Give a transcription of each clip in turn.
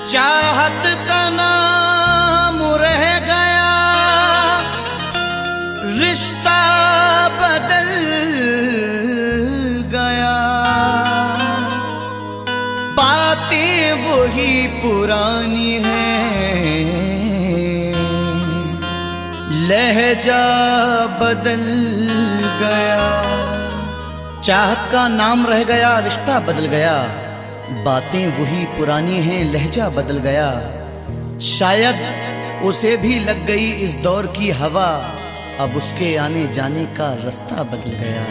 चाहत का नाम रह गया, रिश्ता बदल गया, बातें वही पुरानी हैं, लहजा बदल गया। चाहत का नाम रह गया, रिश्ता बदल गया, बातें वही पुरानी हैं, लहजा बदल गया। शायद उसे भी लग गई इस दौर की हवा, अब उसके आने जाने का रास्ता बदल गया।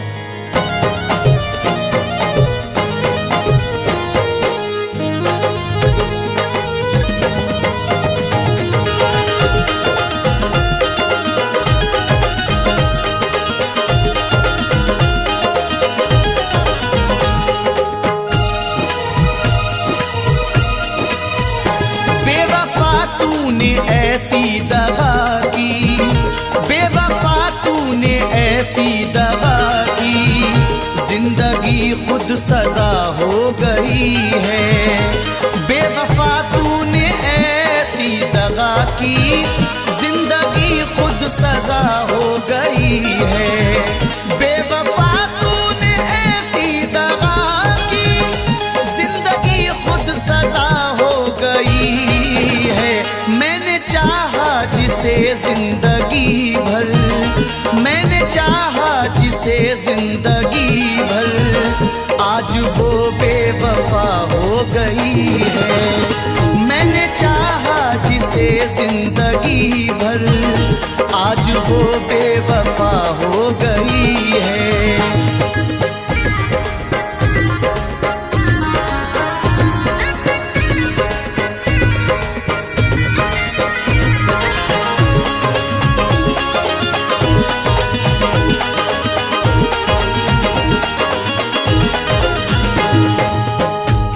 तूने ऐसी दगा की, बेवफा तूने ऐसी दगा की, जिंदगी खुद सजा हो गई है। बेवफा तूने ऐसी दगा की, जिंदगी खुद सजा हो गई है। बेवफा तूने ऐसी दगा की, जिंदगी खुद सजा हो गई है। मैंने चाहा जिसे जिंदगी भर, मैंने चाहा जिसे जिंदगी भर, आज वो बेवफा हो गई है। मैंने चाहा जिसे जिंदगी भर, आज वो बेवफा हो गई है।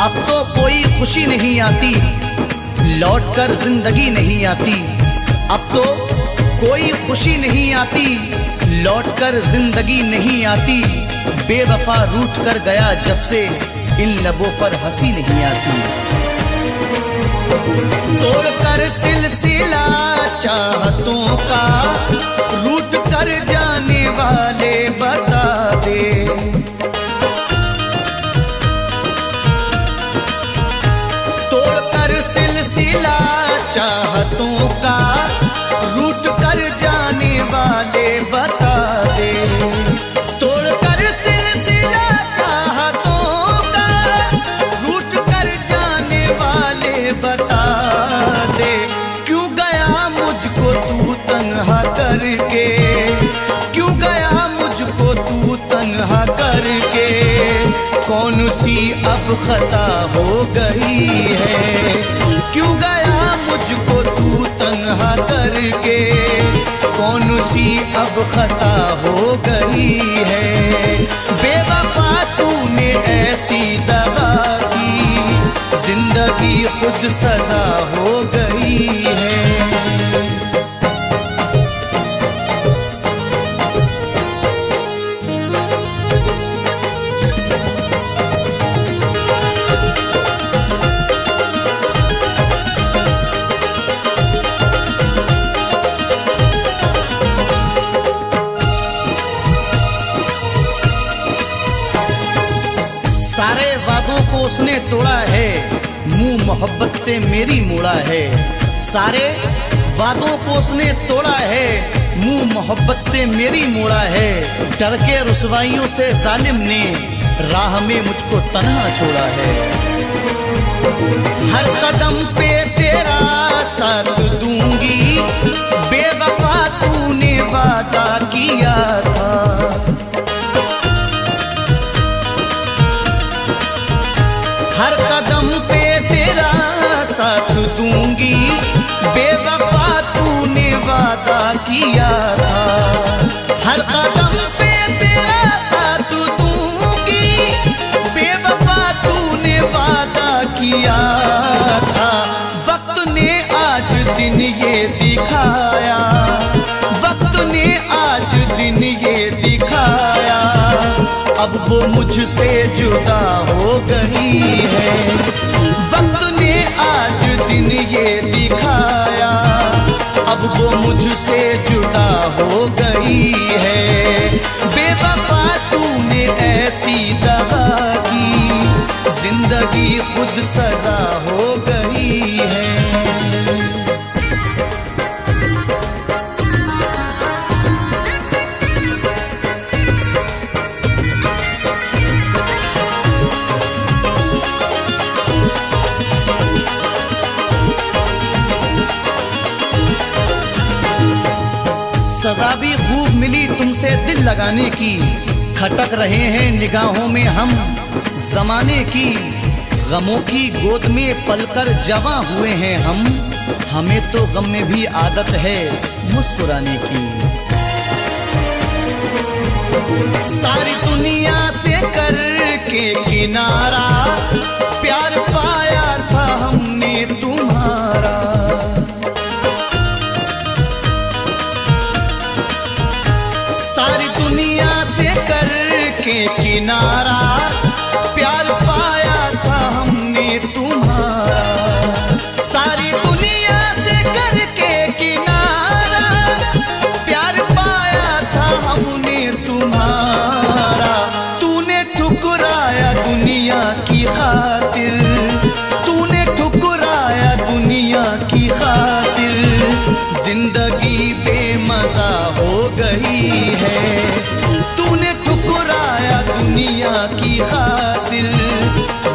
अब तो कोई खुशी नहीं आती, लौटकर जिंदगी नहीं आती। अब तो कोई खुशी नहीं आती, लौटकर जिंदगी नहीं आती। बेवफा रूठ कर गया जब से, इन लबों पर हंसी नहीं आती। तोड़कर सिलसिला चाहतों का, रूठ कर जाने वाले बता दे। सिलसिला चाहतों का, रूठ कर जाने वाले बता दे। तोड़कर सिलसिला चाहतों का, रूठ कर जाने वाले बता दे। क्यों गया मुझको तू तन्हा करके, क्यों गया मुझको तू तन्हा करके, कौन सी अब खता हो गई है। क्यों गया मुझको तू तन्हा करके, कौन सी अब खता हो गई है। बेवफा तूने ऐसी दगा की, जिंदगी खुद सजा हो गई है। सारे वादों को उसने तोड़ा है, मुंह मोहब्बत से मेरी मोड़ा है। सारे वादों को उसने तोड़ा है, मुंह मोहब्बत से मेरी मोड़ा है। डर के रुसवाइयों से जालिम ने राह में मुझको तन्हा छोड़ा है। हर कदम पे तेरा साथ दूंगी, बेवफा तूने वादा किया था। हर कदम पे तेरा साथ दूंगी, बेवफा तूने वादा किया था। हर कदम पे तेरा साथ दूंगी, किया था। वक्त ने आज दिन ये दिखाया, वक्त ने आज दिन ये दिखाया, अब वो मुझसे जुदा हो गई है। वक्त ने आज दिन ये दिखाया, अब वो मुझसे जुदा हो गई है। बेवफा तूने ऐसी दगा की, जिंदगी खुद सजा हो गई है। सजा भी खूब मिली तुमसे दिल लगाने की, खटक रहे हैं निगाहों में हम जमाने की। गमों की गोद में पलकर जवां हुए हैं हम, हमें तो गम में भी आदत है मुस्कुराने की। सारी दुनिया से करके किनारा, प्यार पाया था हमने तुम्हारा। सारी दुनिया से करके किनारा, प्यार पाया था हमने तुम्हारा। सारी दुनिया से करके किनारा, प्यार पाया था हमने तुम्हारा। तूने ठुकराया दुनिया की खातिर, तूने ठुकराया दुनिया की खातिर, जिंदगी बेमजा हो गई है। तूने ठुकराया दुनिया की खातिर,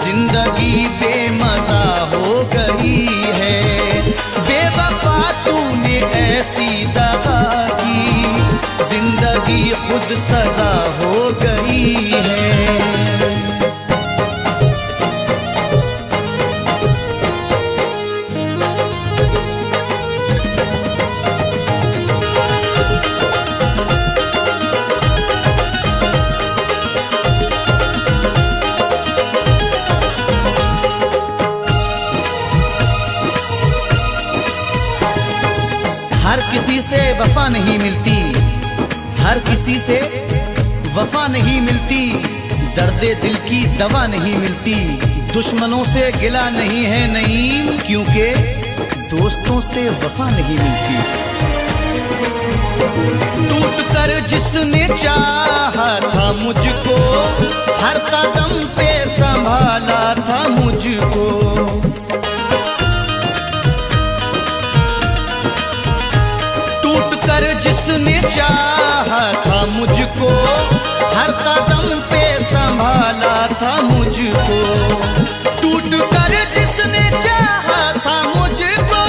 जिंदगी बेमजा हो गई है। बेवफा तूने ऐसी दगा की, जिंदगी खुद सजा हो गई है। हर किसी से वफा नहीं मिलती, हर किसी से वफा नहीं मिलती, दर्दे दिल की दवा नहीं मिलती। दुश्मनों से गिला नहीं है नईम, क्योंकि दोस्तों से वफा नहीं मिलती। टूट कर जिसने चाहा था मुझको, हर कदम पे संभाला था मुझको। कर जिसने चाहा था मुझको, हर कदम पे संभाला था मुझको। टूट कर जिसने चाहा था मुझको,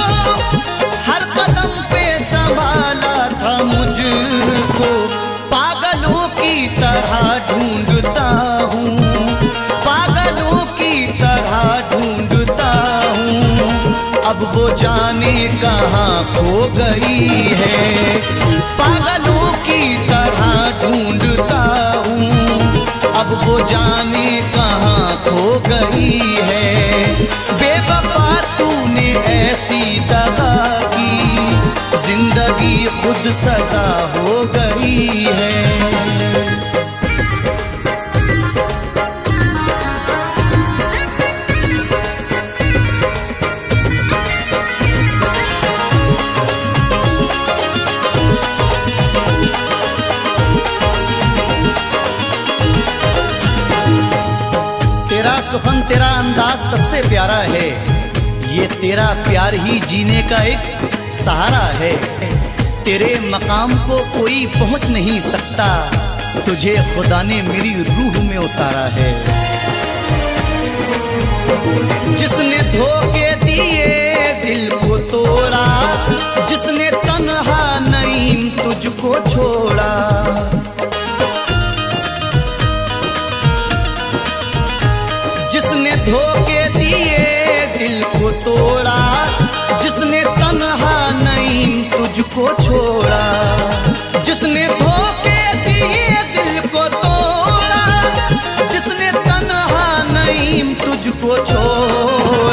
हर कदम पे संभाला था मुझको। पागलों की तरह ढूंढता हूँ, पागलों की तरह ढूंढता हूँ, अब वो जाने कहाँ खो गई है। पागलों की तरह ढूंढता हूँ, अब वो जाने कहाँ खो गई है। बेवफा तूने ऐसी दगा की, जिंदगी खुद सजा हो गई है। तेरा सुखन तेरा अंदाज सबसे प्यारा है, ये तेरा प्यार ही जीने का एक सहारा है। तेरे मकाम को कोई पहुंच नहीं सकता, तुझे खुदा ने मेरी रूह में उतारा है। जिसने धोखे दिए दिल को तोड़ा, जिसने तन्हा नईम तुझको छोड़ा। जिसने धोखे दिए दिल को तोड़ा, जिसने तन्हा नईम तुझको छोड़ा। जिसने धोखे दिए दिल को तोड़ा, जिसने तन्हा नईम तुझको छोड़ा।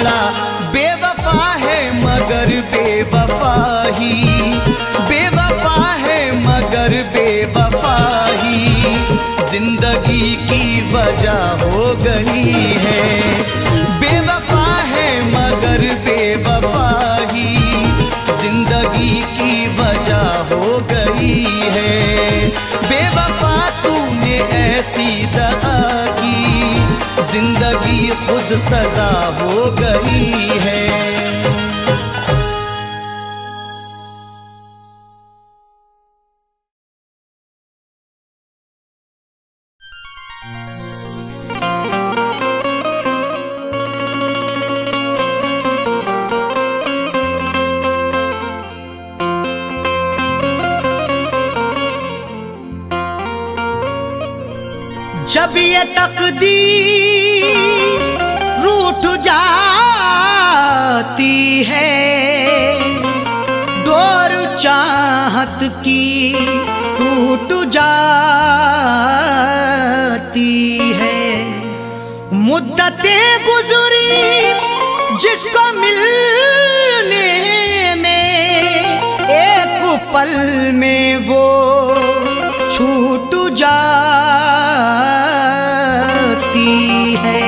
जिंदगी की वजह हो गई है। बेवफा है मगर बेवफा ही जिंदगी की वजह हो गई है। बेवफा तूने ऐसी दगा की जिंदगी खुद सजा हो गई है। जब ये तकदीर रूठ जाती है, डोर चाहत की टूट जाती है। मुद्दतें गुजरी जिसको मिलने में, एक पल में वो छूट जाती है।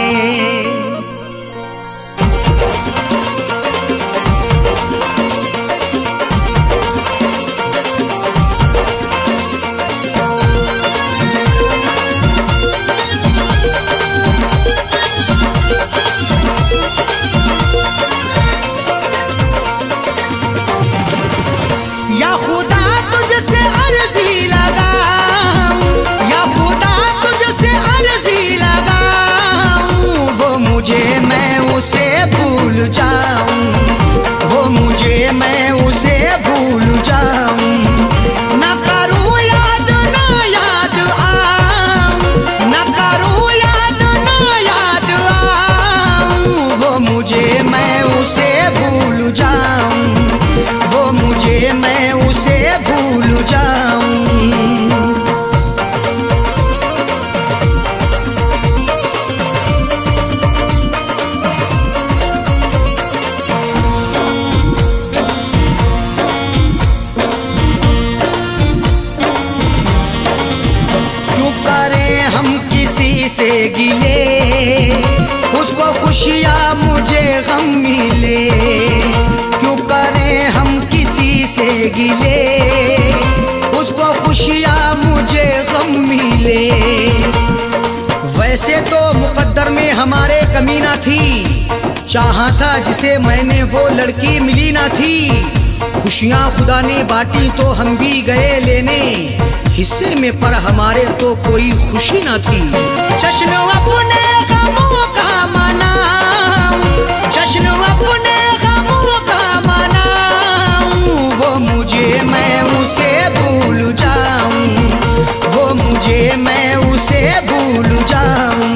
या खुदा तुझसे अर्जी लगाऊं, या खुदा तुझसे अर्जी लगाऊं, वो मुझे मैं उसे भूल जाऊं, वो मुझे मैं उसे भूल जाऊं। न करूं याद न याद आऊं, न करूं याद न याद आऊं, वो मुझे मैं उसे भूल जाऊं, वो मुझे मैं उसे भूल जाऊं। क्यों करें हम किसी से गिले, उसको खुशियाँ मुझे गम मिले। क्यों करें हम किसी से गिले, उसको खुशियाँ मुझे गम मिले। वैसे तो मुकद्दर में हमारे कमी ना थी, चाहा था जिसे मैंने वो लड़की मिली ना थी। खुशियाँ खुदा ने बांटी तो हम भी गए लेने, हिस्से में पर हमारे तो कोई खुशी ना थी। जश्न अपने गमों का मनाऊं, जश्न अपने गमों का मनाऊं, वो मुझे मैं उसे भूल जाऊं, वो मुझे मैं उसे भूल जाऊं।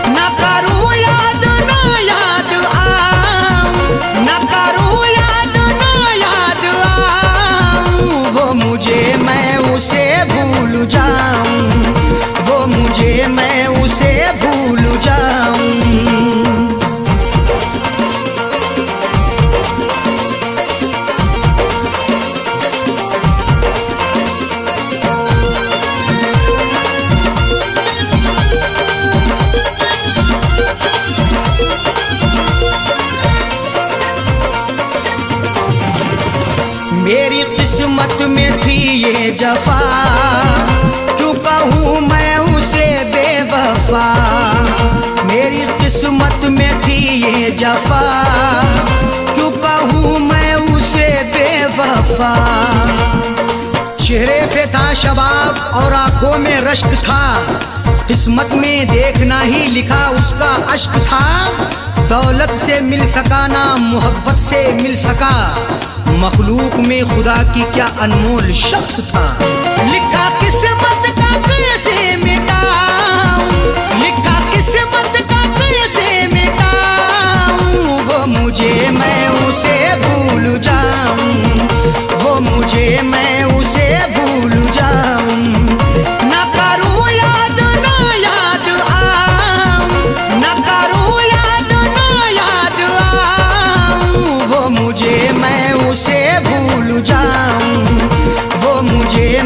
न करूं याद न याद आऊं, न करूं याद न याद आऊं, वो मुझे मैं उसे भूल जाऊं, वो मुझे मैं उसे भूल जाऊं। मेरी किस्मत में थी ये जफा, क्यों कहूँ मैं उसे बेवफा। मेरी किस्मत में थी ये जफा, क्यों कहूँ मैं उसे बेवफा। चेहरे पे था शबाब और आंखों में रश्क था, किस्मत में देखना ही लिखा उसका अश्क था। दौलत से मिल सका ना मोहब्बत से मिल सका, मखलूक में खुदा की क्या अनमोल शख्स था। लिखा किस्मत का कैसे मिटाऊं, लिखा किस्मत का कैसे मिटाऊं, वो मुझे मैं उसे भूल जाऊं, वो मुझे मैं उसे भूल जाऊं। न करूं याद न याद आऊं, न करूं याद न याद आऊं, वो मुझे मैं उसे भूल जाऊं, वो मुझे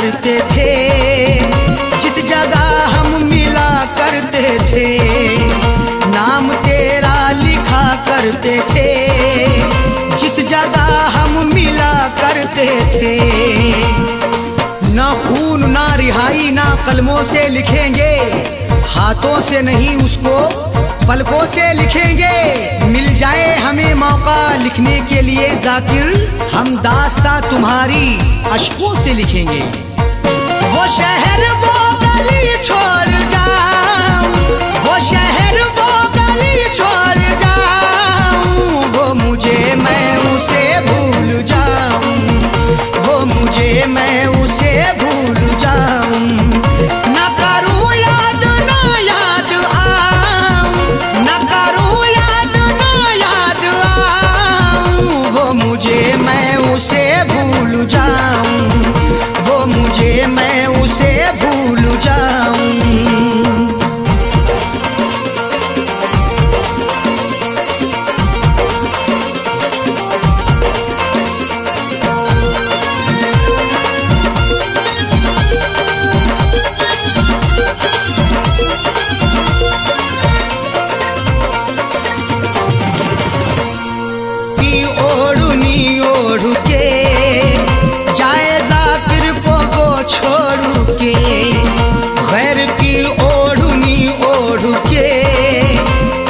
करते थे, जिस जगह हम मिला करते थे, नाम तेरा लिखा करते थे, जिस जगह हम मिला करते थे। ना खून ना रिहाई ना कलमों से लिखेंगे, हाथों से नहीं उसको पलकों से लिखेंगे। मिल जाए हमें मौका लिखने के लिए जाकिर, हम दास्तां तुम्हारी अश्कों से लिखेंगे। वो शहर वो गली छोड़ जाऊं, वो शहर वो गली छोड़ जाऊं, वो मुझे मैं उसे भूल जाऊं, वो मुझे मैं उसे भूल जाऊं। ना करूं याद ना याद आऊं, ना करूं याद ना याद आऊं, वो मुझे मैं उसे भूल जाऊं, वो मुझे मैं उसे भूल जाऊं। छोड़ के गैर की ओढ़नी ओढ़ के,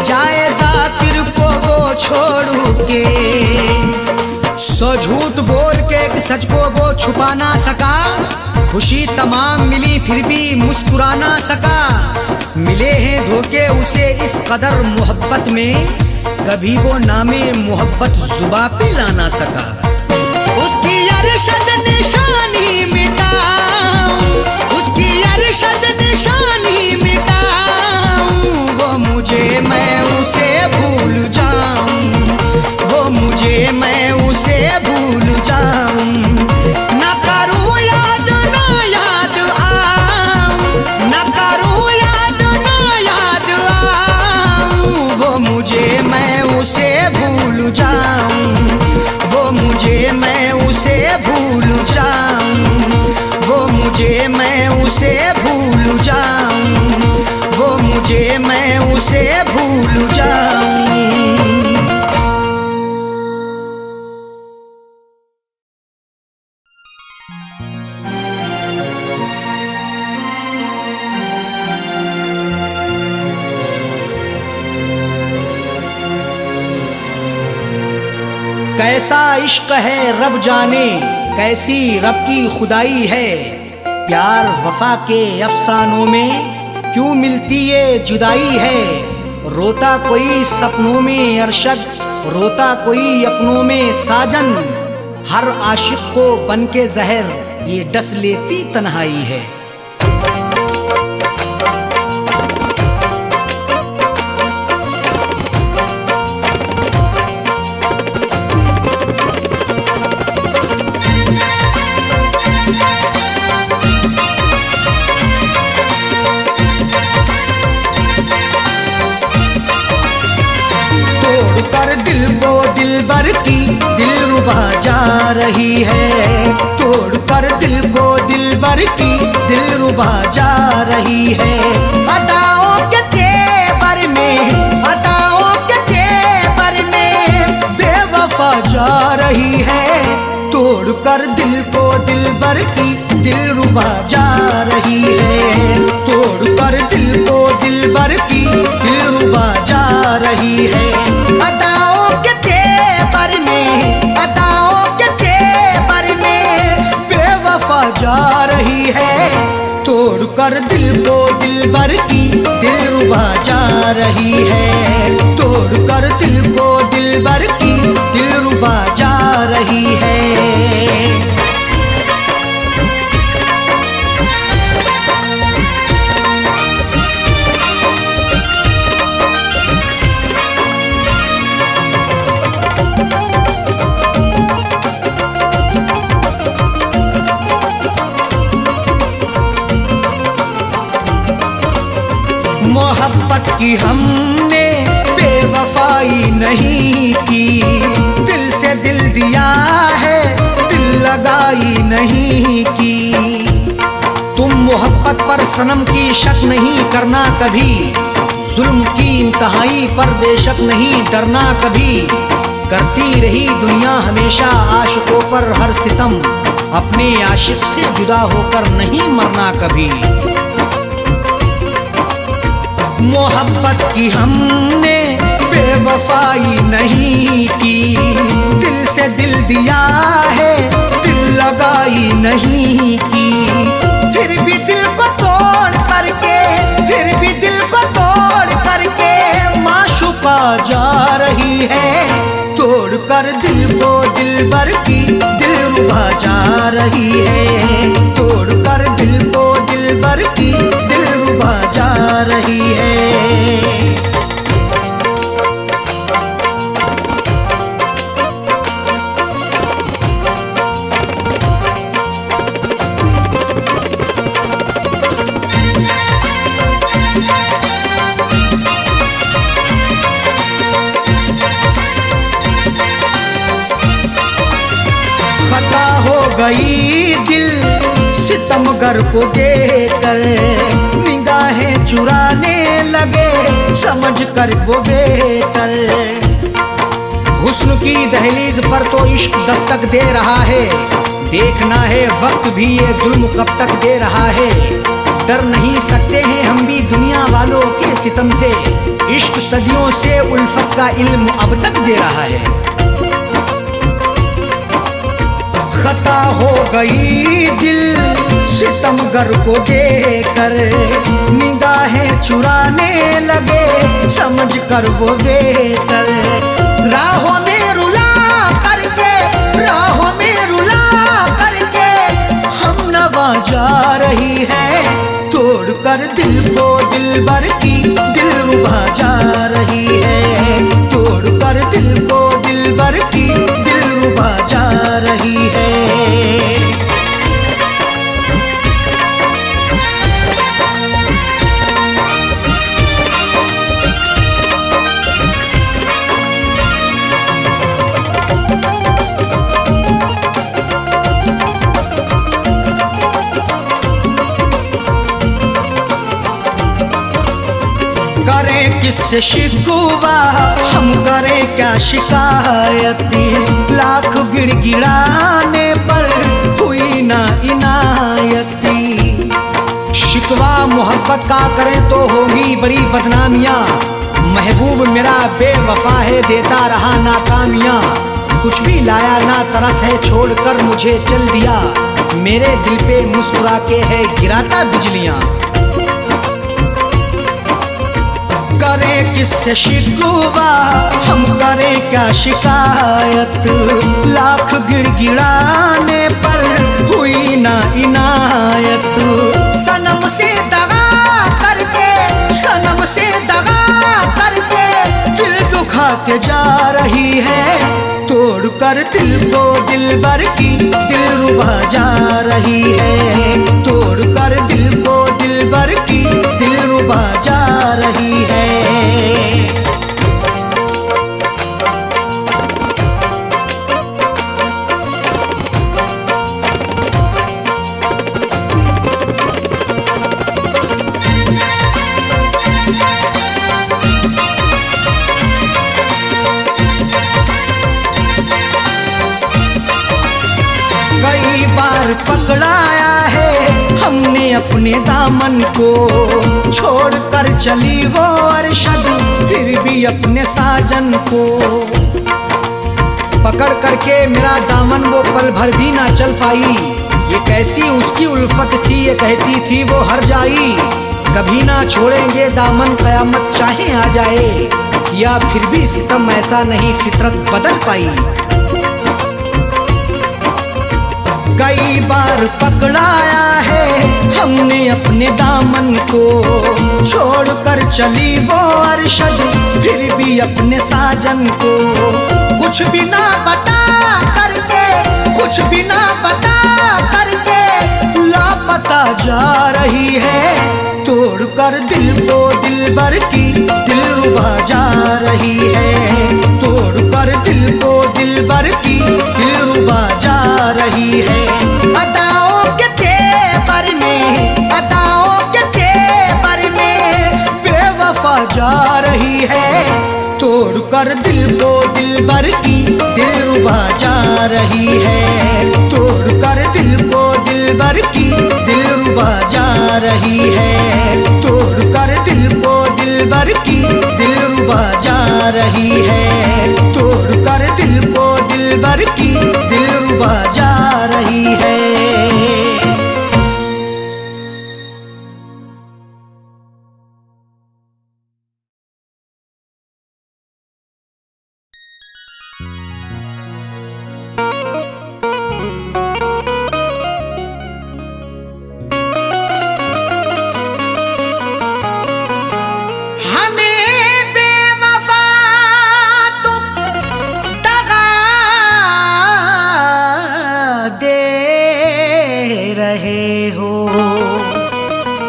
जाए जाकिर को वो छोड़ के। सो झूठ बोल के कि सच को वो छुपा ना सका, खुशी तमाम मिली फिर भी मुस्कुरा ना सका। मिले हैं धोखे उसे इस कदर मोहब्बत में, कभी वो नामे मोहब्बत जुबां पे ला ना सका। उसकी अरशद निशानी मिटाऊं, उसकी अरशद निशानी मिटाऊं, वो मुझे मैं उसे भूल जाऊं, वो मुझे मैं उसे भूल जाऊं। ना करूं याद ना याद आऊं, ना करूं याद ना याद आऊं, वो मुझे मैं उसे भूल जाऊं, वो मुझे मैं उसे भूल जाऊं, वो मुझे मैं उसे भूल जाऊं, वो मुझे मैं उसे भूल जाऊं। कैसा इश्क है रब जाने, कैसी रब की खुदाई है। प्यार वफा के अफसानों में क्यों मिलती ये जुदाई है। रोता कोई सपनों में अरशद, रोता कोई अपनों में साजन। हर आशिक को बन के जहर ये डस लेती तन्हाई है। कर दिल को दिलबर की दिलरुबा जा रही है, तोड़ कर दिल को दिलबर की दिलरुबा जा रही है। अदाओं के तेवर में, अदाओं के तेवर में बेवफा जा रही है। तोड़ कर दिल को दिलबर की दिलरुबा जा रही है, तोड़ कर दिल को दिलबर की दिलरुबा जा रही है। अदाओं के तेवर में, अदाओं के तेवर में बेवफा जा रही है। तोड़ कर दिल को दिलबर की दिलरुबा जा रही है, तोड़ कर दिल को दिलबर की दिलरुबा जा रही है। मोहब्बत की हमने बेवफाई नहीं की, दिल से दिल दिया है दिल लगाई नहीं की। सनम की शक नहीं करना कभी, जुल्म की इंतहाई पर बेशक नहीं डरना कभी। करती रही दुनिया हमेशा आशिकों पर हर सितम, अपने आशिक से जुदा होकर नहीं मरना कभी। मोहब्बत की हमने बेवफाई नहीं की, दिल से दिल दिया है दिल लगाई नहीं की। फिर भी दिल को तोड़ करके, फिर भी दिल को तोड़ करके माशूका जा रही है। तोड़ कर दिल को दिलबर की दिलरुबा जा रही है। तोड़ कर दिल को दिलबर की दिलरुबा जा रही है। खता हो गई दिल सितमगर को देखकर, निगाहें चुराने लगे समझ कर वो बेहतर। हुस्न की दहलीज पर तो इश्क दस्तक दे रहा है, देखना है वक्त भी ये जुल्म कब तक दे रहा है। डर नहीं सकते हैं हम भी दुनिया वालों के सितम से, इश्क सदियों से उल्फत का इल्म अब तक दे रहा है। खता हो गई दिल सितमगर को देखकर, निगाहें चुराने लगे समझ कर वो बेहतर। राहों में रुला करके, राहों में रुला करके हम नवा जा रही है। तोड़ कर दिल को दिलबर की दिलरुबा जा रही है। तोड़ कर दिल को दिलबर की दिलरुबा जा रही है। करें किससे शिकवा हम करें क्या शिकायती, लाख गिड़गिड़ाने पर हुई ना इनायती। शिकवा मोहब्बत का करें तो होगी बड़ी बदनामियाँ, महबूब मेरा बेवफा है देता रहा नाकामियाँ। कुछ भी लाया ना तरस है छोड़कर मुझे चल दिया, मेरे दिल पे मुस्कुरा के है गिराता बिजलियाँ। करें किससे शिकवा हम करें क्या शिकायत, लाख गिड़गिड़ाने पर हुई ना इनायत। सनम से दगा करके, सनम से दगा करके दिल दुखा के जा रही है। तोड़ कर दिल को दिलबर की दिलरुबा जा रही है। तोड़ कर दिल को दिलबर की दिलरुबा जा रही है। कई बार पकड़ाया है हमने अपने दामन को, छोड़ कर चली वो अरशद फिर भी अपने साजन को। पकड़ करके मेरा दामन वो पल भर भी ना चल पाई, ये कैसी उसकी उल्फत थी ये कहती थी वो हर जाई। कभी ना छोड़ेंगे दामन कयामत चाहे आ जाए, या फिर भी सितम ऐसा नहीं फितरत बदल पाई। कई बार पकड़ाया है हमने अपने दामन को, छोड़ कर चली वो अरशद फिर भी अपने साजन को। कुछ भी ना बता करके, कुछ भी ना बता करके लापता जा रही है। तोड़ कर दिल को दिलबर की दिलरुबा जा रही है। तोड़ कर दिल को दिलबर की दिलरुबा जा रही है। अदाओं के तेवर में, अदाओं के रही है। तोड़ कर दिल को दिलबर की दिलरुबा जा रही है। तोड़ कर दिल को दिलबर की दिलरुबा जा रही है। तोड़ कर दिल को दिलबर की दिलरुबा जा रही है। तोड़ कर दिल को दिलबर की दिलरुबा जा रही है।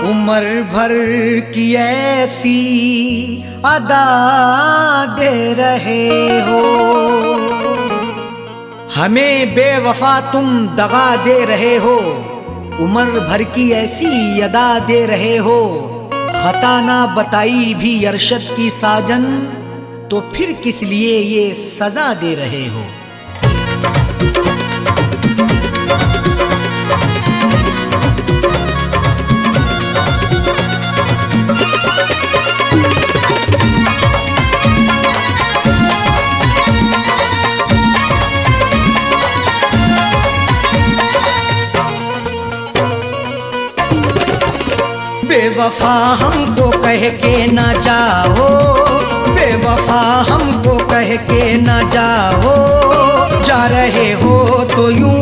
उम्र भर की ऐसी अदा दे रहे हो। हमें बेवफा तुम दगा दे रहे हो। उम्र भर की ऐसी अदा दे रहे हो। खता ना बताई भी अरशद की साजन, तो फिर किस लिए ये सजा दे रहे हो। बेवफा हमको कह के ना जाओ, बेवफा हमको कह के ना जाओ। जा रहे हो तो यूं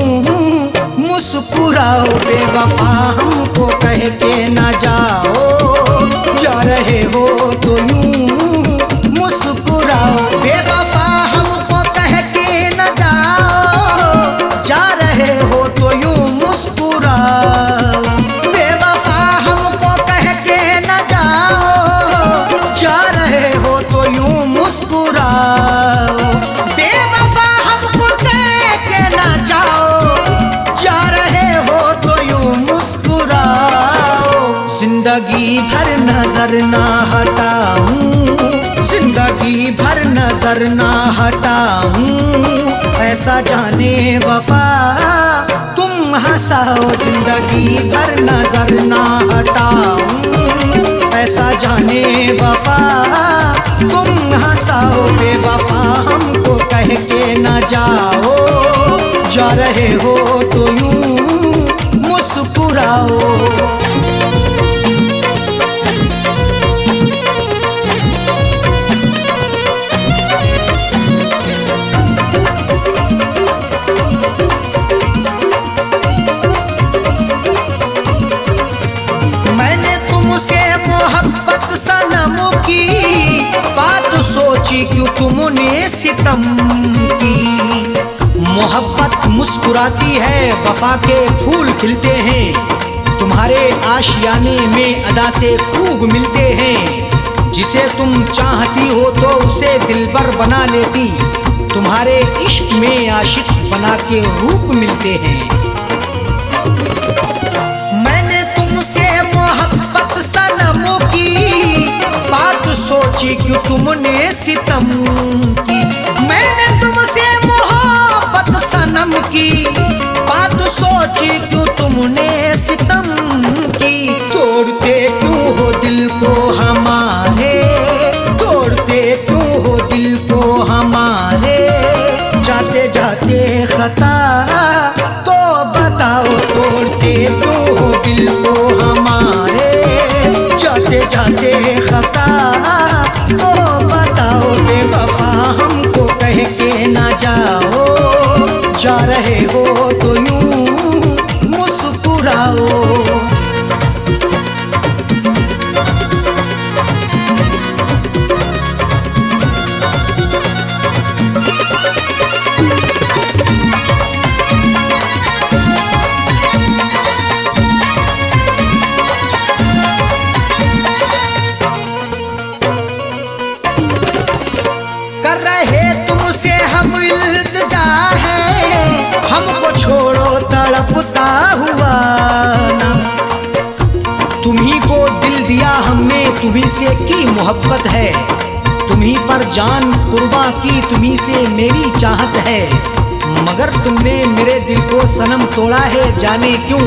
मुस्कुराओ। बेवफा हमको कह के ना जाओ। जा रहे हो तो यूं मुस्कुराओ। बेवफा हमको कह के ना जाओ। जा रहे हो तो यूं मुस्कुराओ। बेवफा हमको कह के ना जाओ। जा रहे हो तो यूं मुस्कुराओ। जिंदगी भर नजर ना हटाऊं, जिंदगी भर नजर ना हटाऊं। ऐसा जाने वफा तुम हंसाओ। जिंदगी भर नजर ना हटाऊं। ऐसा जाने वफा तुम हंसाओ। बेवफा हमको कह के ना जाओ। जा रहे हो तो यूं मुस्कुराओ। मैंने तुमसे मोहब्बत सनम की बात सोची, क्यों तुमने सितम की। मोहब्बत मुस्कुराती है, वफा के फूल खिलते हैं। तुम्हारे आशियाने में अदा से खूब मिलते हैं। जिसे तुम चाहती हो तो उसे दिलबर बना लेती। तुम्हारे इश्क में आशिक बना के रूप मिलते हैं। मैंने तुमसे मोहब्बत सनम की बात सोची, क्यों तुमने सितम की। मैंने तुमसे मोहब्बत सनम की बात सोची, क्यों तुमने सितम की। तोड़ते क्यों हो दिल को हमारे, तोड़ते क्यों हो दिल को हमारे। जाते जाते खता तो बताओ। तोड़ते क्यों हो दिल को हमारे। जाते जाते खता तो बताओ। बेवफा हमको कह के ना जाओ। जा रहे हो तो यूं मुस्कुराओ। कर रहे तुमसे हम इल्तिजा है, हमको छोड़ो तड़पता हुआ ना। तुम्ही को दिल दिया हमने, तुम्ही से की मोहब्बत है। तुम्ही पर जान कुर्बान की, तुम्ही से मेरी चाहत है, मगर तुमने मेरे दिल को सनम तोड़ा है, जाने क्यों।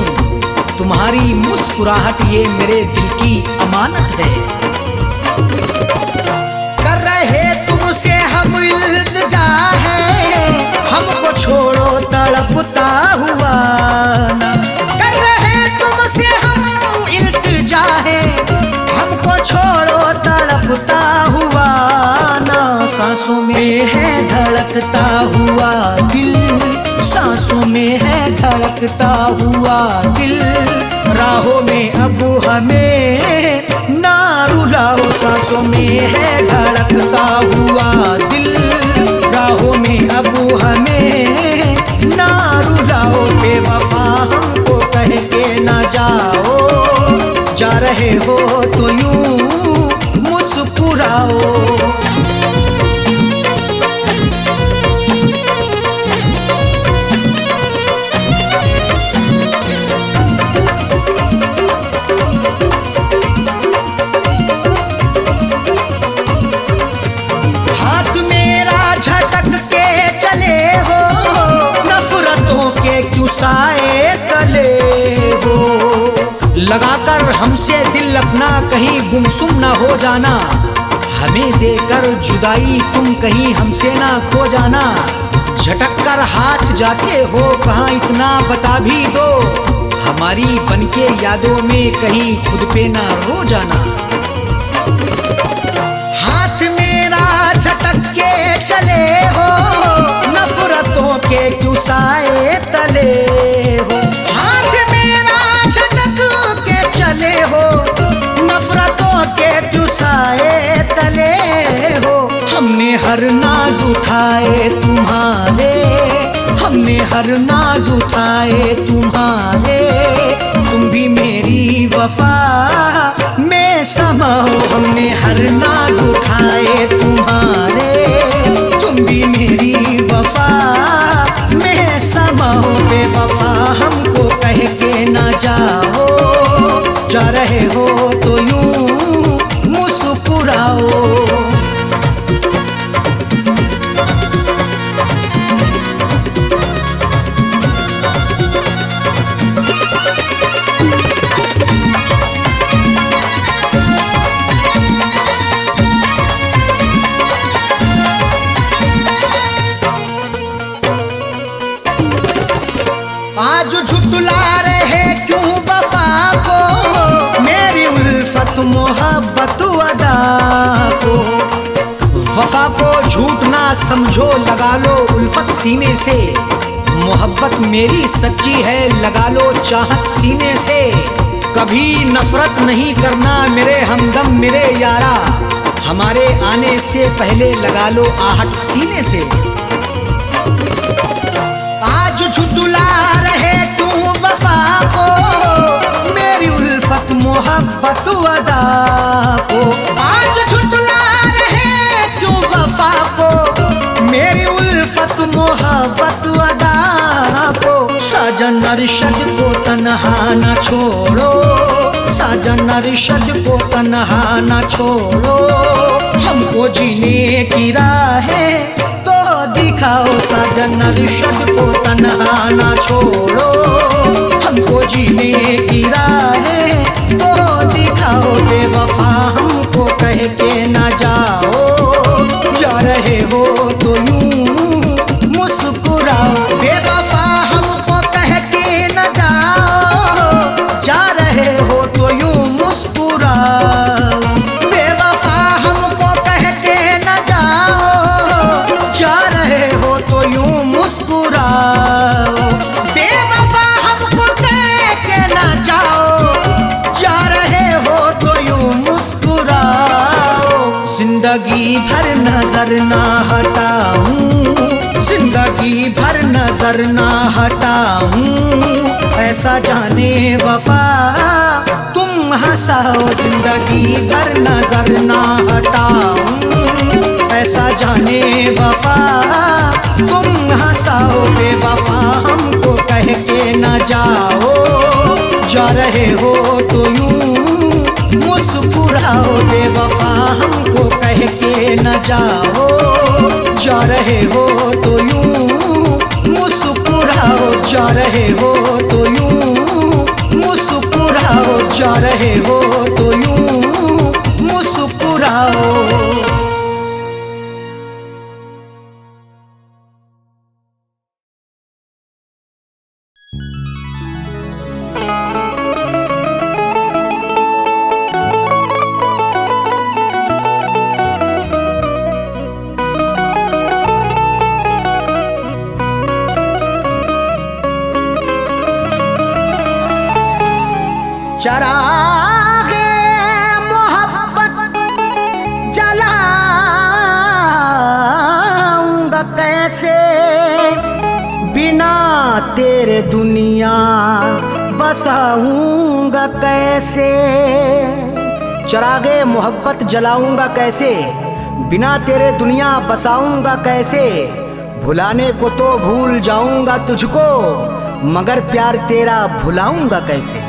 तुम्हारी मुस्कुराहट ये मेरे दिल की अमानत है। कर रहे तुमसे हम इल्तिजा है, हमको छोड़ो तड़पता हुआ ना। कर रहे तुमसे हम इल्तिजा है, हमको छोड़ो तड़पता हुआ ना। सांसों में है धड़कता हुआ दिल, सांसों में है धड़कता हुआ दिल। राहों में अब हमें ना रुलाओ, सांसों में है धड़कता हुआ दिल। राहों में अब हमें ना रुलाओ, बेवफा हमको कह के ना जाओ। जा रहे हो तो यूं मुस्कुराओ। हाथ मेरा झटक के चले हो, नफरतों के क्यों साए तले हो। लगाकर हमसे दिल अपना कहीं गुमसुम ना हो जाना, हमें देकर जुदाई तुम कहीं हमसे ना खो जाना। झटक कर हाथ जाते हो कहाँ इतना बता भी दो, हमारी बनके यादों में कहीं खुद पे ना रो जाना। हाथ मेरा झटक के चले हो, नफरतों के क्यों साए तले हो। हाथ मेरा झटक के चले हो, नफरतों के क्यों साए तले हो। हमने हर नाज उठाए तुम्हारे, हमने हर नाज उठाए तुम्हारे। तुम भी मेरी वफा में समाओ, हमने हर नाज उठाए तुम्हारे। तुम भी मेरी वफा में समाओ, बेवफा हमको कह के ना जाओ। जा रहे हो तो यूं मुस्कुराओ। आज झुठला रहे क्यों वफा को, मेरी उल्फत मोहब्बत अदा को। वफा को झूठ ना समझो, लगा लो उल्फत सीने से। मोहब्बत मेरी सच्ची है, लगा लो चाहत सीने से। कभी नफरत नहीं करना मेरे हमदम मेरे यारा, हमारे आने से पहले लगा लो आहट सीने से। आज झुठला रहे तू वफा को, मेरी उल्फत मोहब्बत अदा को। आज झुठला रहे तू वफा को, मेरी उल्फत मोहब्बत अदा को। साजन अरशद को तन्हा न छोड़ो, साजन अरशद को तन्हा न छोड़ो। हमको जीने की राहें दिखाओ, साजन अरशद को तन्हा ना छोड़ो। हमको जीने की राहें तो दिखाओ, बेवफा हमको कह के ना जाओ। जा रहे हो तो यूं मुस्कुराओ, बेवफा हमको कह के ना जाओ। जा रहे हो तो यूं मुस्कुराओ, बेवफा हमको कह के ना जाओ। जा रहे हो तो यूं मुस्कुराओ, बेवफा हमको कह के ना जाओ। जा रहे हो तो यूं मुस्कुराओ। जिंदगी भर नजर ना हटाऊं, जिंदगी भर नजर ना हटाऊं। ऐसा जाने वफा तुम हंसाओ, जिंदगी भर नजर ना हटाऊं। ऐसा जाने वफा तुम हंसाओ, बेवफा हमको कह के ना जाओ। जा रहे हो तो यूं मुस्कुराओ, बेवफा हमको कह के न जाओ, जा रहे हो तो यूं मुस्कुराओ, जा रहे हो तो यूं मुस्कुराओ, जा रहे हो तो यूं मुस्कुराओ। चरागे मोहब्बत जलाऊंगा कैसे, बिना तेरे दुनिया बसाऊंगा कैसे। चरागे मोहब्बत जलाऊंगा कैसे, बिना तेरे दुनिया बसाऊंगा कैसे। भुलाने को तो भूल जाऊंगा तुझको, मगर प्यार तेरा भुलाऊंगा कैसे।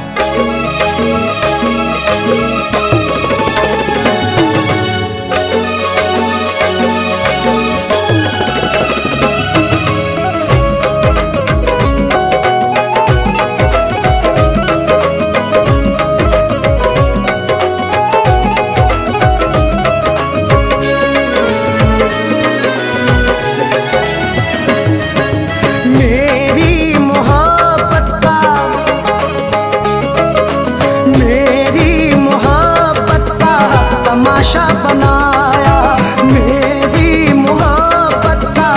तमाशा बनाया, मेरी मोहब्बत का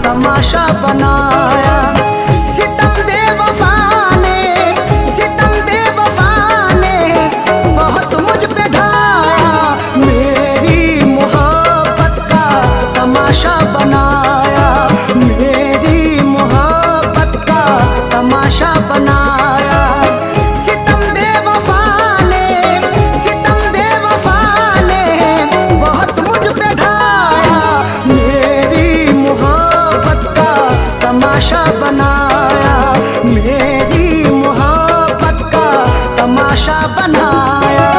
तमाशा बनाया। सितम बेवफा ने, सितम बेवफा ने बहुत मुझ पे ढाया, मेरी मोहब्बत का तमाशा बनाया, मेरी मोहब्बत का तमाशा बनाया। सितम बेवफा ने, सितम बेवफा बहुत मुझ पे ढाया, मेरी मोहब्बत का तमाशा बनाया, मेरी मोहब्बत का तमाशा बनाया।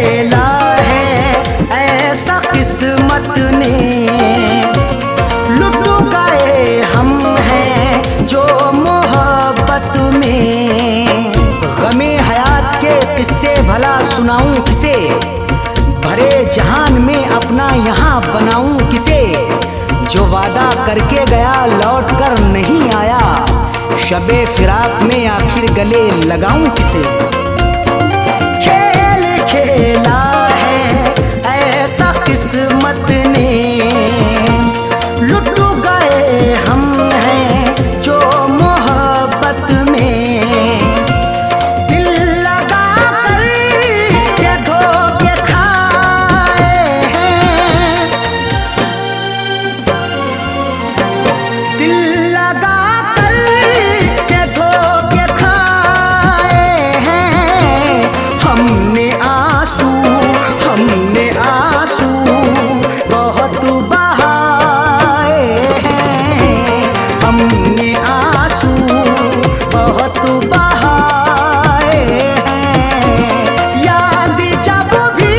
खेला है ऐसा किस्मत ने, लुट गए हम हैं जो मोहब्बत में। गमे हयात के किस्से भला सुनाऊं किसे, भरे जहान में अपना यहाँ बनाऊं किसे। जो वादा करके गया लौट कर नहीं आया, शबे फिराक में आखिर गले लगाऊं किसे। खेल खेला है ऐसा किस्मत ने, लुट गए हम हैं जो मोहब्बत में। दिल लगा कर के धोखे खाए हैं, दिल लगा कर के धोखे खाए हैं। हमने आंसू बहुत बहाए हैं, हमने आंसू बहुत बहाए हैं। याद जब भी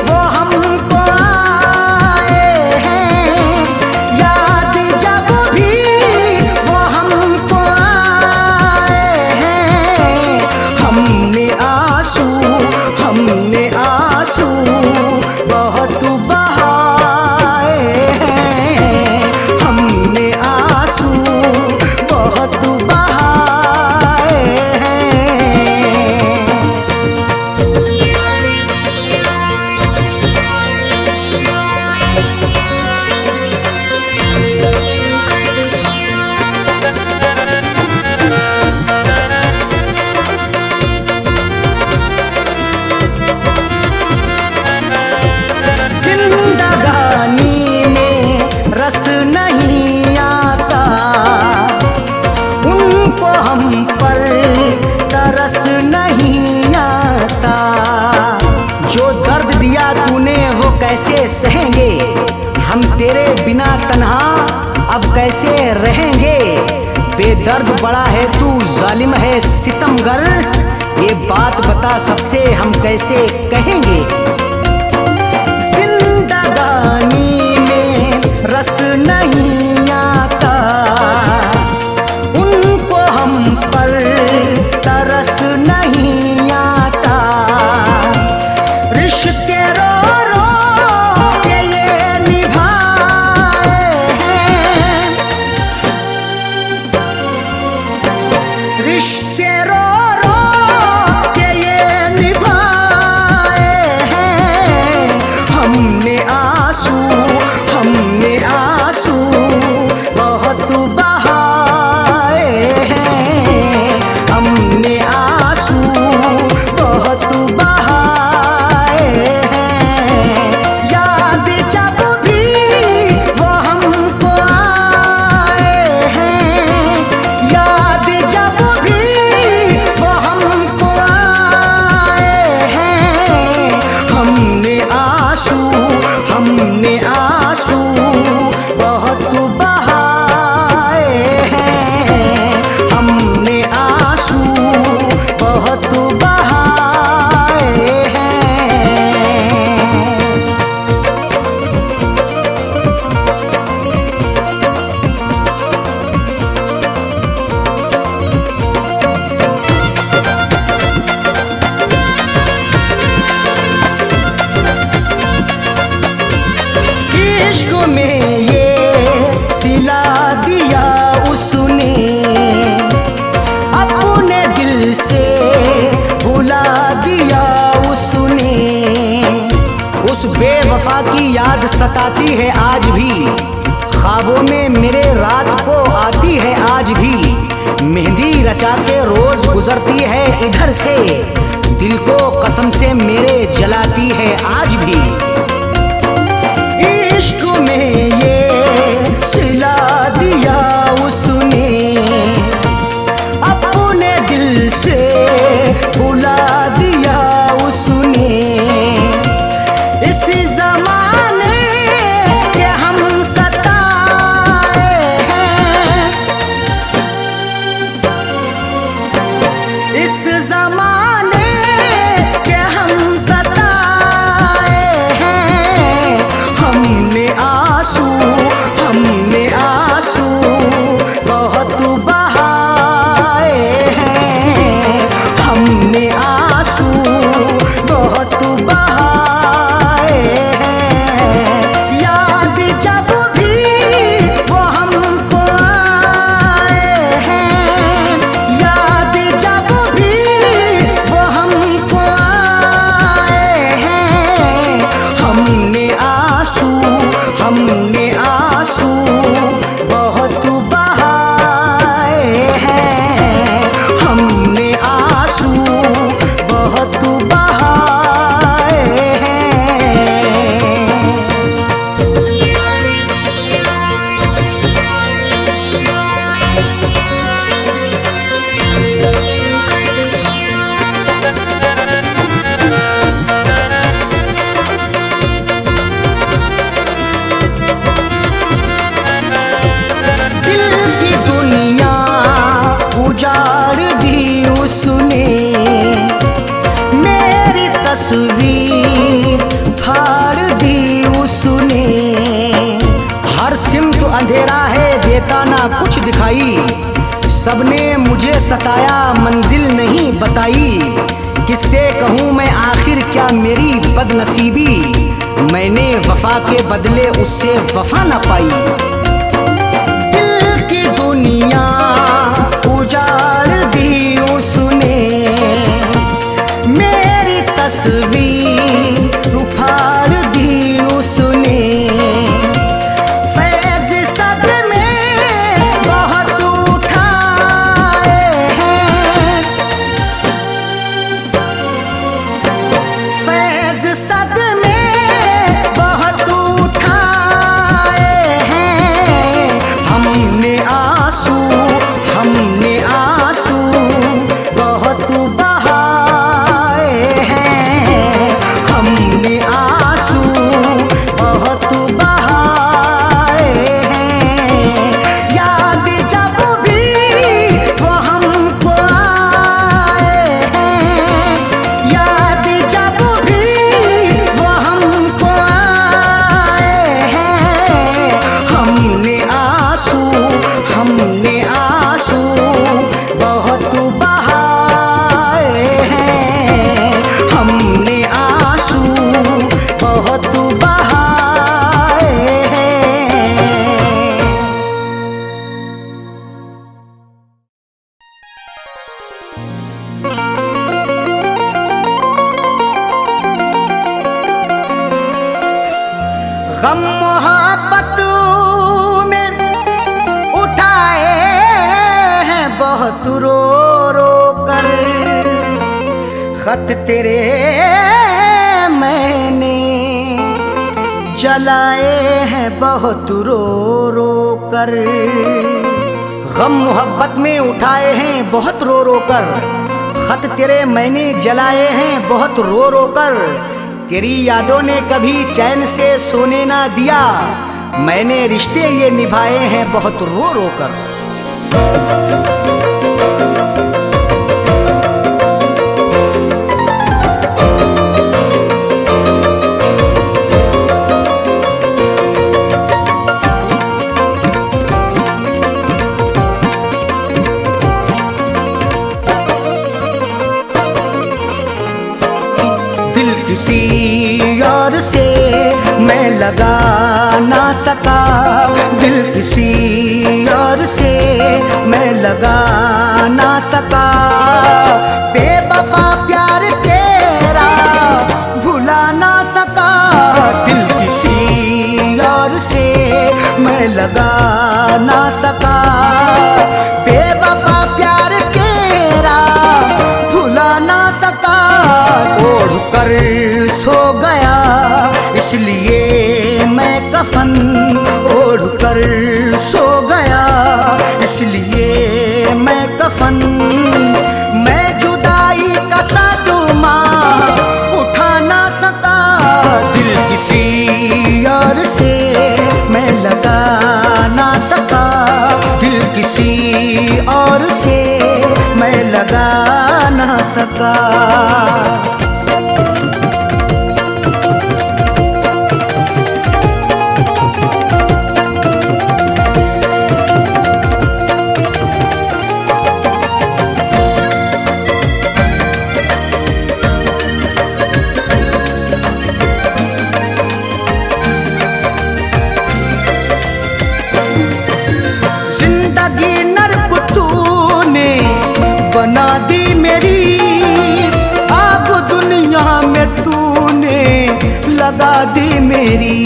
वो हमको आए हैं, याद जब भी वो हमको आए हैं। हमने आंसू बहुत बहाए हैं, हमने आंसू बहुत बहाए हैं। जिंदगानी में रस नहीं आता, उनको हम पर तरस नहीं आता। जो दर्द दिया तूने वो कैसे सहेंगे, हम तेरे बिना तन्हा अब कैसे रहेंगे। बेदर्द बड़ा है तू जालिम है सितमगर, ये बात बता सबसे हम कैसे कहेंगे। जिंदगानी में रस नहीं आता, उनको हम पर तरस नहीं आता। रिश्ते रो रो के ये निभाए हैं, रिश्ते रो रो के ये निभाए हैं। हमने आंसू बहुत बहाए हैं, हमने आंसू बहुत बहाए हैं। याद जब भी वो हमको आए हैं, याद जब भी वो हमको आए हैं। हमने आंसू बहुत बहाए हैं, हमने आंसू बहुत बहाए हैं। इश्क में ये सिला दिया उसने, अपने दिल से भुला दिया उसने। उस बेवफा की याद सताती है आज भी, ख्वाबों में मेरे रात को आती है आज भी। मेहंदी रचा के रोज गुजरती है इधर से, दिल को कसम से मेरे जलाती है आज भी। इश्क में ये सिला दिया उसने, अपने दिल से भुला दिया उसने। इस जमाने के हम सताए हैं, इस जमाने के हम सताए तस्वीर फाड़ दी उसने। हर सिमत अंधेरा है देता ना कुछ दिखाई, सबने मुझे सताया मंजिल नहीं बताई। किससे कहूँ मैं आखिर क्या मेरी बदनसीबी, मैंने वफा के बदले उससे वफा न पाई। दिल की दुनिया उजाड़ दी उसने, मेरी तस्वीर उफाड़ दी उसने। फैज़ सदमे बहुत उठाए हैं, फैज़ सदमे बहुत उठाए हैं। हमने आंसू बहुत बहाए हैं, हमने आंसू बहुत बहाए हैं। याद जब भी वो हमको आए हैं, याद जब भी वो हमको आए हैं। हमने आंसू बहुत बहाए हैं, हमने आंसू बहुत बहाए हैं। गम मोहब्बत में उठाए हैं बहुत रो रो कर, खत तेरे मैंने जलाए हैं बहुत रो रो कर। गम मोहब्बत में उठाए हैं बहुत रो रो कर, खत तेरे मैंने जलाए हैं बहुत रो रो कर। तेरी यादों ने कभी चैन से सोने ना दिया, मैंने रिश्ते ये निभाए हैं बहुत रो रो कर। दिल किसी और से मैं लगा ना सका, दिल किसी और से मैं लगा ना सका। बेवफा प्यार तेरा भुला ना सका, दिल किसी और से मैं लगा ना सका। बेवफा प्यार तेरा भुला ना सका। ओढ़ कर सो गया इसलिए मैं कफन, ओढ़ कर सो गया इसलिए मैं कफन। मैं जुदाई का सादुमा उठा ना सका, दिल किसी और से मैं लगा ना सका। दिल किसी और से मैं लगा ना सका। बना दी मेरी आग दुनिया में तूने लगा दी मेरी।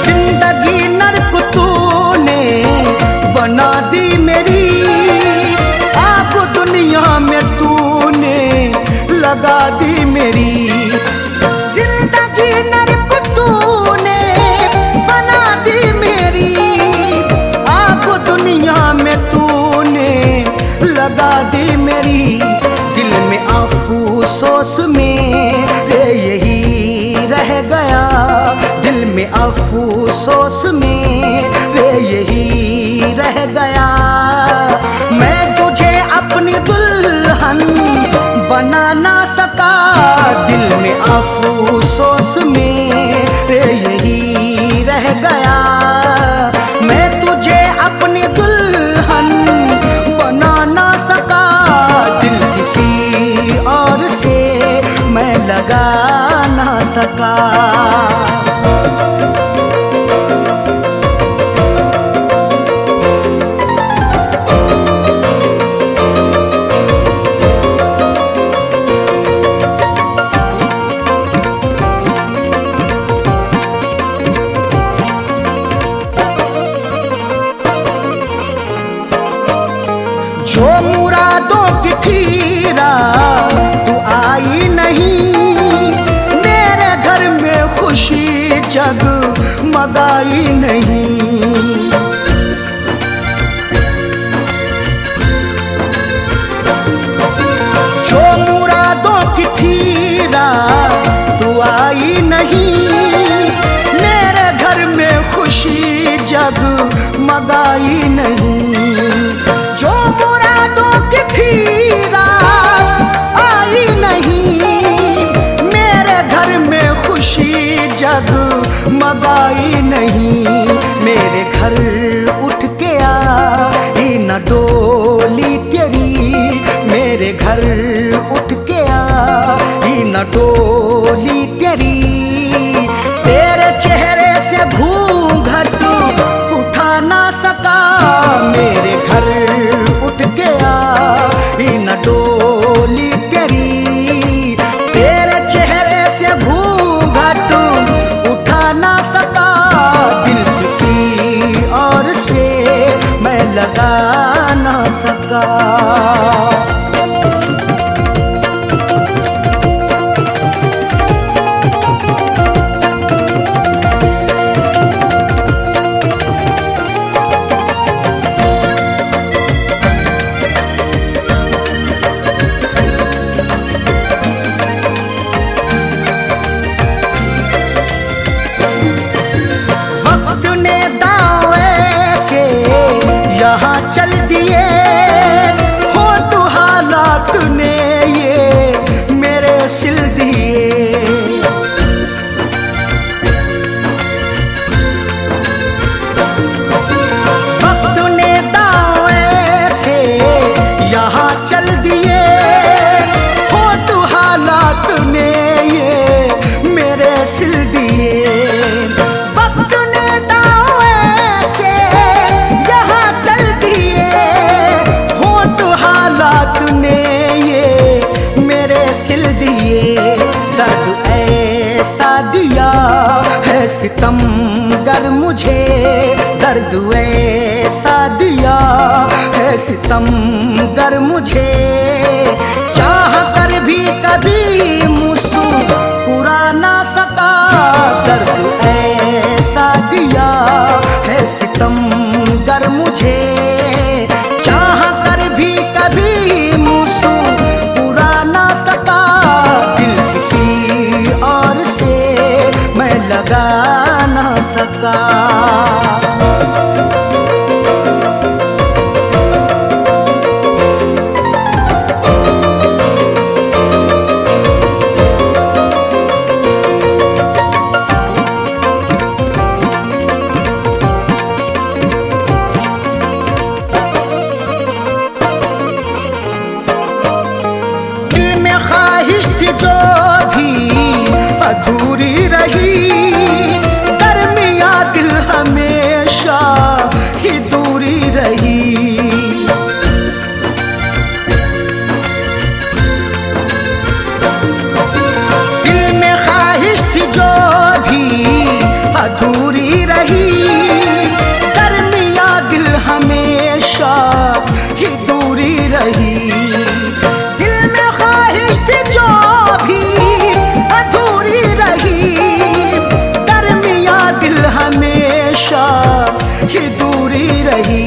जिंदगी नर्क तूने बना दी मेरी, आग दुनिया में तूने लगा दी मेरी। जिंदगी नर्क तूने बना दी मेरी, आग दुनिया में तूने लगा दी मेरी। दिल में अफसोस मेरे यही रह गया, दिल में अफसोस मेरे यही रह गया। मैं ना सका दिल में अफसोस मेरे यही रह गया। मैं तुझे अपनी दुल्हन बना ना सका, दिल किसी और से मैं लगा ना सका। जो मुरादों की थी रात तू आई नहीं, मेरे घर में खुशी जगमगाई नहीं। जो मुरादों की थी रात तू आई नहीं, मेरे घर में खुशी जगमगाई नहीं। जो मुरादों की थी रात आई नहीं, मेरे घर में खुशी जगमगाई नहीं। मेरे घर उठ के आई न डोली तेरी, मेरे घर उठ के आई न डोली तेरी। तेरे चेहरे से घूंघट उठा ना सका, मेरे घर उठ के आई न डोली तेरी। तेरे चेहरे से घूंघट उठा ना सका, दिल किसी और से मैं लगा ना सका। यहाँ चल दिए हो तो हालात ने ये मेरे सिल दिए। वक्त ने दाएं से यहाँ चल दिए हो तो हालात ने ये मेरे सिल दिए। वक्त ने दर्द ऐसा दिया है सितमगर मुझे, दर्द ऐसा दिया है सितमगर मुझे। चाह कर भी कभी मुस्कुरा ना सका, दर्द ऐसा दिया है सितमगर मुझे। चाह कर भी कभी मुस्कुरा ना सका, दिल किसी और से मैं लगा ना सका। जो भी अधूरी रही, दरमिया दिल हमेशा ही दूरी रही। दिल में ख्वाहिश थी जो भी अधूरी रही, दरमिया दिल हमेशा ही दूरी रही। दिल में ख्वाहिश थी जो भी अधूरी रही, दरमिया दिल हमेशा ही दूरी रही।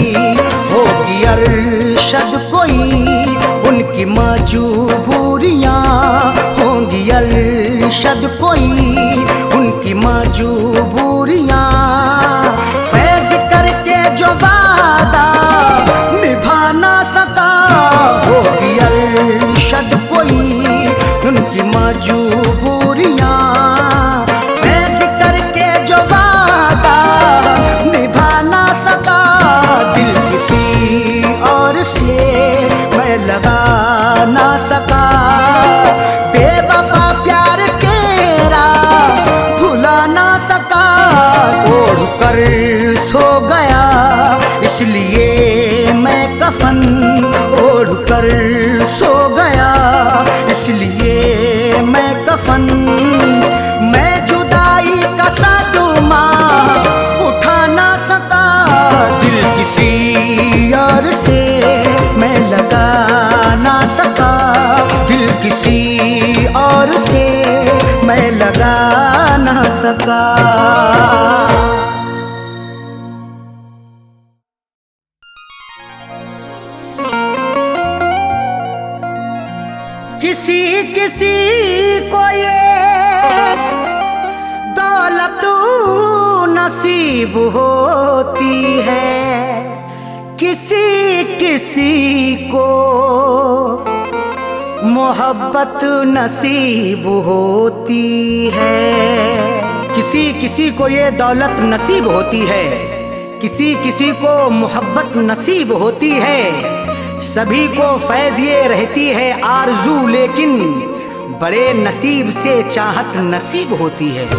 होगी अरशद कोई उनकी मजबूरियाँ, होंगी अरशद कोई उनकी मजबूरियाँ। फैज़ करके जो वादा निभा ना सका, होगी अरशद कोई ना सका, बेवफा प्यार केरा भुला ना सका। ओढ़ कर सो गया इसलिए मैं कफन, ओढ़ कर सो गया इसलिए मैं कफन। मैं जुदाई का सादुमा उठा ना सका, दिल किसी और से मैं लगा ना सका, दिल किसी और से मैं लगा ना सका। किसी किसी को ये दौलत नसीब होती है, किसी किसी को मोहब्बत नसीब होती है। किसी किसी को ये दौलत नसीब होती है, किसी किसी को मोहब्बत नसीब होती है। सभी को फैज़ ये रहती है आरज़ू, लेकिन बड़े नसीब से चाहत नसीब होती है।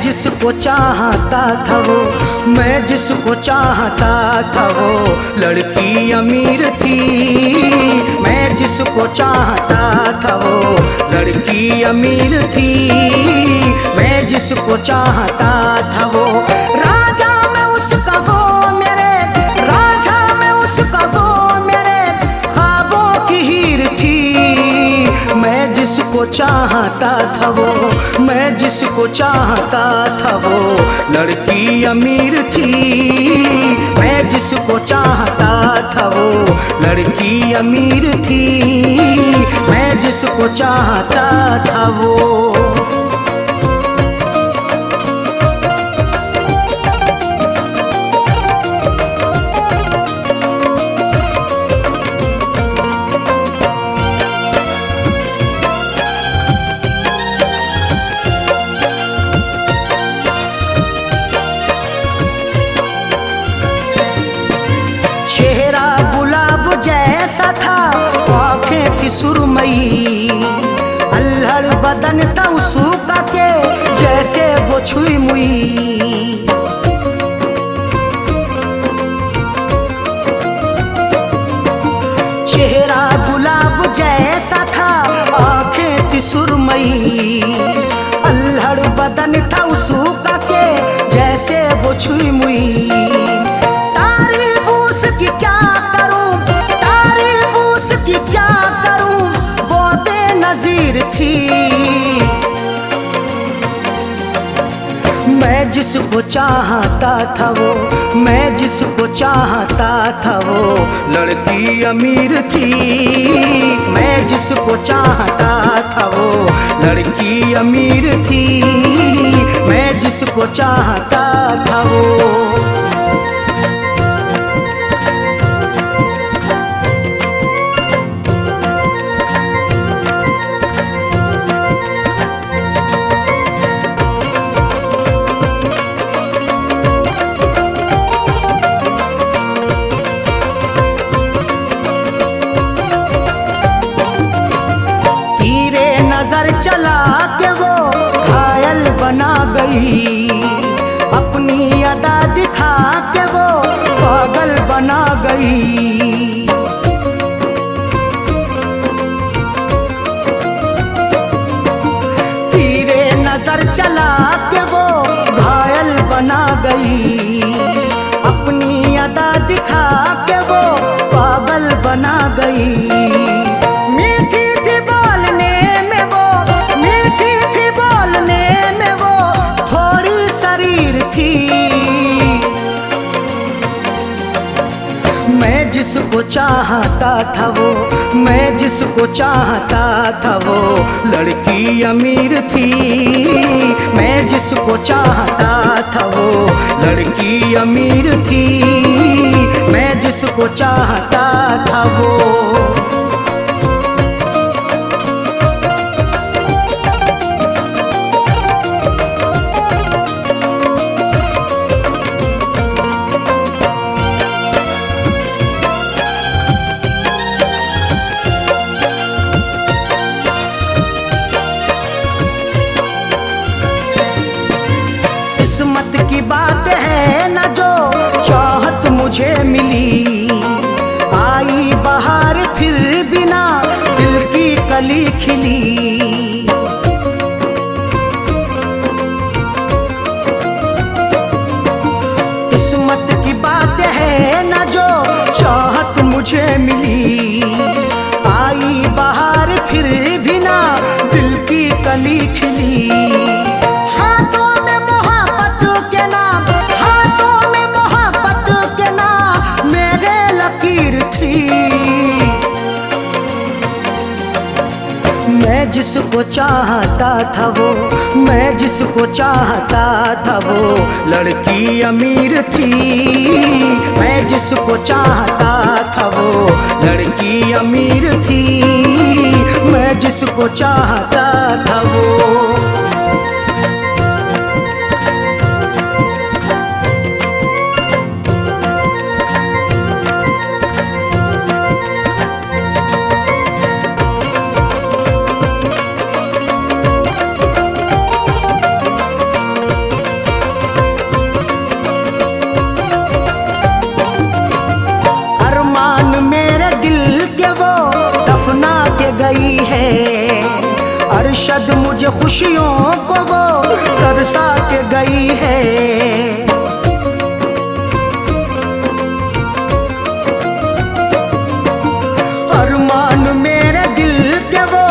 जिसको चाहता था वो, मैं जिसको चाहता था वो लड़की अमीर थी। मैं जिसको चाहता था वो लड़की अमीर थी। मैं जिसको चाहता था वो राजा, मैं उसका वो मेरे राजा, मैं उसका वो मेरे ख्वाबों की हीर थी। मैं जिसको चाहता था वो, मैं जिसको चाहता था वो लड़की अमीर थी। मैं जिसको चाहता था वो लड़की अमीर थी। मैं जिसको चाहता था वो। जैसा था आँखें थी सुरमई, अल्हड़ बदन था उसका के जैसे वो छुई मुई। चेहरा गुलाब जैसा था आँखें थी सुरमई, अल्हड़ बदन था उसका के जैसे वो छुई मुई। तारीफ उसकी क्या करूं, तारीफ उसकी क्या करूं, वो बेनज़ीर थी। मैं जिसको चाहता था वो, मैं जिसको चाहता था वो लड़की अमीर थी। मैं जिसको चाहता था वो लड़की अमीर थी। मैं जिसको चाहता था वो। नजर चला के वो घायल बना गई, अपनी अदा दिखा के वो पागल बना गई। तीरे नजर चला के वो घायल बना गई, अपनी अदा दिखा के वो पागल बना गई। जिसको चाहता था वो, मैं जिसको चाहता था वो लड़की अमीर थी। मैं जिसको चाहता था वो लड़की अमीर थी। मैं जिसको चाहता था वो। किस्मत की बात है ना जो चाहत मुझे मिली। आई बहार फिर बिना दिल की कली खिली। किस्मत की बात है ना जो चाहत मुझे मिली। आई बहार फिर बिना दिल की कली खिली। हाथों में मोहब्बत के नाम, हाथों में मोहब्बत के नाम मेरे लकीर थी। मैं जिसको चाहता था वो, मैं जिसको चाहता था वो लड़की अमीर थी। मैं जिसको चाहता था वो लड़की अमीर थी। मैं जिसको चाहता था वो। गई है अरशद मुझे खुशियों को वो तरसा के गई है। अरमान मेरे दिल के वो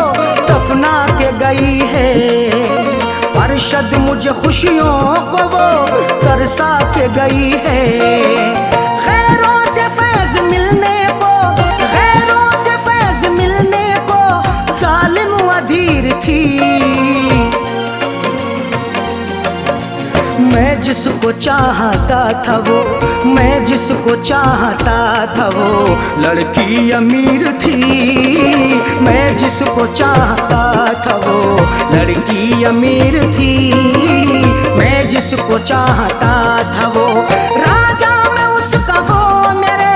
दफना के गई है। अरशद मुझे खुशियों को वो तरसा के गई है। खैरों से फैज मिलने को, खैरों से फैज मिलने को जालिम अधीर थी। मैं जिसको चाहता था वो, मैं जिसको चाहता था वो लड़की अमीर थी। मैं जिसको चाहता था वो लड़की अमीर थी। मैं जिसको चाहता था वो राजा में उसका वो मेरे,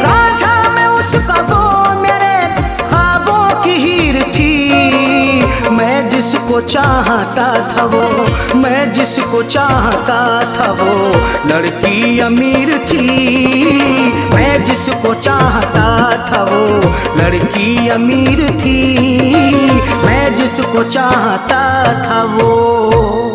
राजा में उसका वो मेरे ख्वाबों की हीर थी। मैं जिसको चाहता था वो, मैं जिसको चाहता था वो लड़की अमीर थी। मैं जिसको चाहता था वो लड़की अमीर थी। मैं जिसको चाहता था वो।